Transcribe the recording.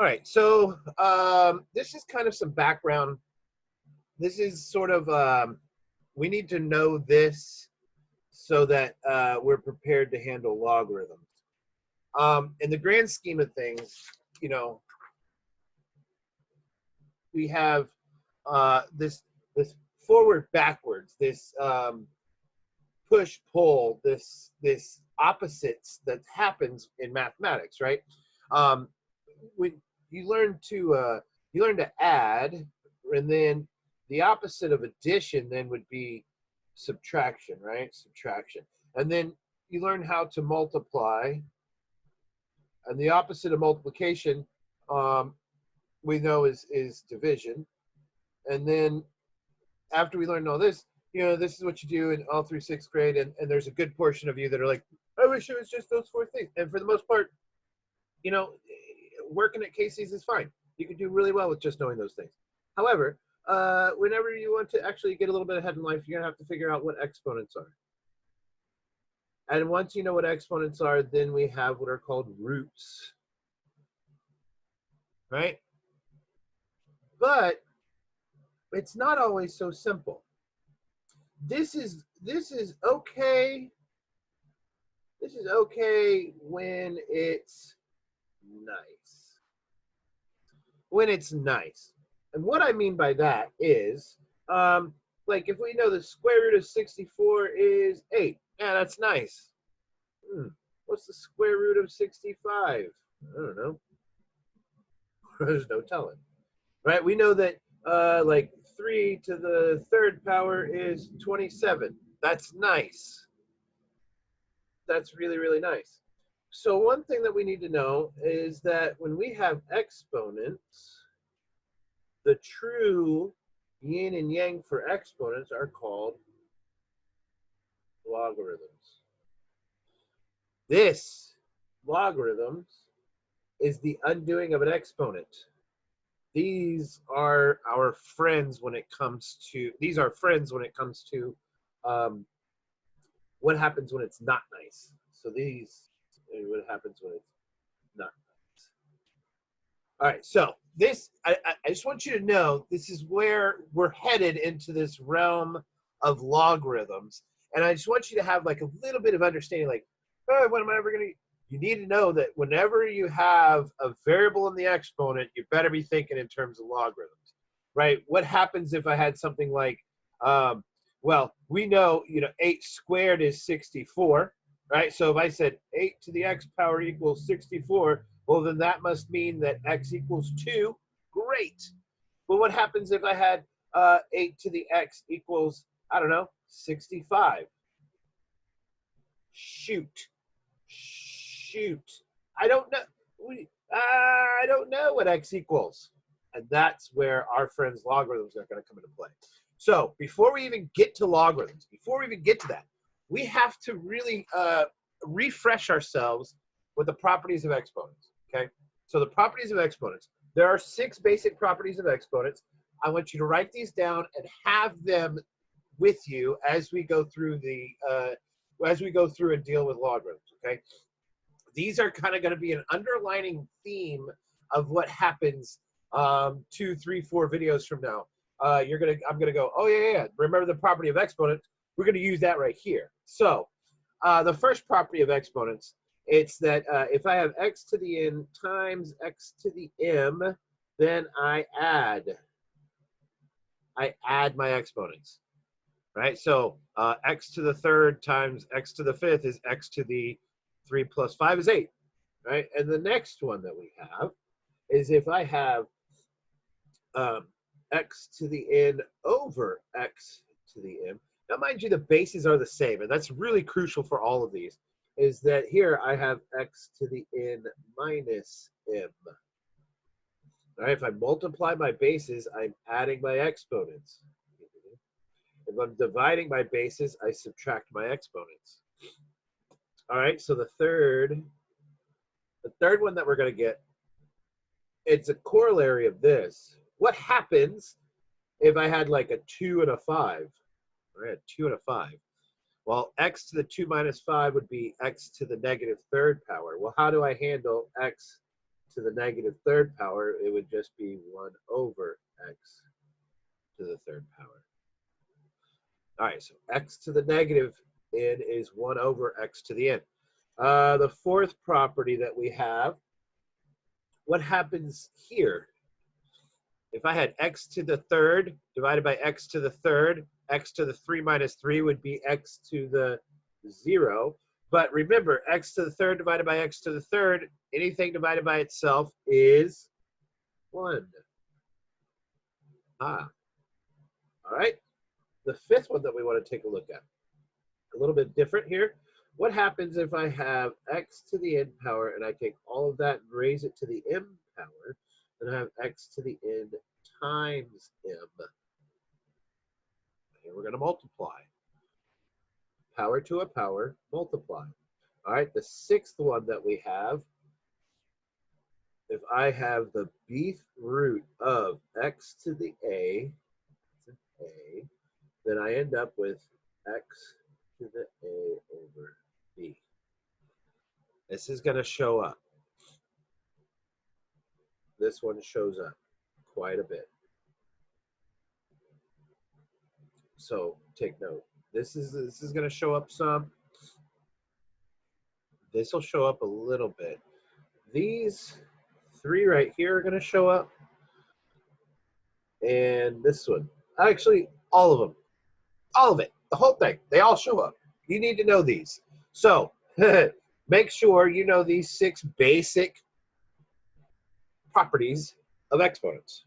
All right, so this is kind of some background. This is sort of, we need to know this so that we're prepared to handle logarithms. In the grand scheme of things, you know, we have this forward backwards, this push pull, this opposites that happens in mathematics, right? When you learn to add, and then the opposite of addition then would be subtraction, right? Subtraction, and then you learn how to multiply, and the opposite of multiplication, we know is division, and then after we learn all this, you know, this is what you do in all through sixth grade, and there's a good portion of you that are like, I wish it was just those four things, and for the most part, you know, working at Casey's is fine. You can do really well with just knowing those things. However, whenever you want to actually get a little bit ahead in life, you're gonna have to figure out what exponents are. And once you know what exponents are, then we have what are called roots, right? But it's not always so simple. This is okay. This is okay when it's nice. When it's nice. And what I mean by that is, like if we know the square root of 64 is 8. Yeah, that's nice. What's the square root of 65? I don't know. There's no telling. Right? We know that like 3 to the third power is 27. That's nice. That's really, really nice. So one thing that we need to know is that when we have exponents, the true yin and yang for exponents are called logarithms. This, logarithms, is the undoing of an exponent. These are our friends when it comes to, what happens when it's not nice. So these are what happens when it's not nice. All right, so this, I just want you to know, this is where we're headed into this realm of logarithms. And I just want you to have like a little bit of understanding, like, oh, when am I ever going to, you need to know that whenever you have a variable in the exponent, you better be thinking in terms of logarithms, right? What happens if I had something like, well, we know, 8 squared is 64, right? So if I said 8 to the x power equals 64, well, then that must mean that x equals 2. Great. But what happens if I had 8 to the x equals, I don't know, 65? Shoot. I don't know. I don't know what x equals. And that's where our friends' logarithms are going to come into play. So before we even get to logarithms, before we even get to that, we have to really refresh ourselves with the properties of exponents, okay? So the properties of exponents, there are 6 basic properties of exponents. I want you to write these down and have them with you as we go through and deal with logarithms, okay? These are kind of going to be an underlining theme of what happens 2, 3, 4 videos from now. I'm gonna go, oh yeah, remember the property of exponents? We're gonna use that right here. So the first property of exponents, it's that if I have x to the n times x to the m, then I add my exponents, right? So x to the third times x to the fifth is x to the 3 plus 5 is 8, right? And the next one that we have is if I have x to the n over x to the m. Now, mind you, the bases are the same, and that's really crucial for all of these, is that here I have x to the n minus m. All right, if I multiply my bases, I'm adding my exponents. If I'm dividing my bases, I subtract my exponents. All right, so the third one that we're going to get, it's a corollary of this. What happens if I had like a 2 and a 5? Right, 2 and a 5. Well, x to the 2 minus 5 would be x to the negative third power. Well, how do I handle x to the negative third power, it would just be 1 over x to the third power. All right, so x to the negative n is 1 over x to the n. The fourth property that we have, what happens here? If I had x to the third divided by x to the third, x to the 3 minus 3 would be x to the 0. But remember, x to the third divided by x to the third, anything divided by itself is 1. All right. The fifth one that we want to take a look at, a little bit different here. What happens if I have x to the n power and I take all of that and raise it to the m power, and I have x to the n times m? Here we're going to multiply. Power to a power, multiply. All right, the sixth one that we have, if I have the bth root of x to the a, then I end up with x to the a over b. This is going to show up. This one shows up quite a bit. So take note. This is going to show up some. This will show up a little bit. These three right here are going to show up. And this one. Actually, all of them. All of it. The whole thing. They all show up. You need to know these. So make sure you know these 6 basic properties of exponents.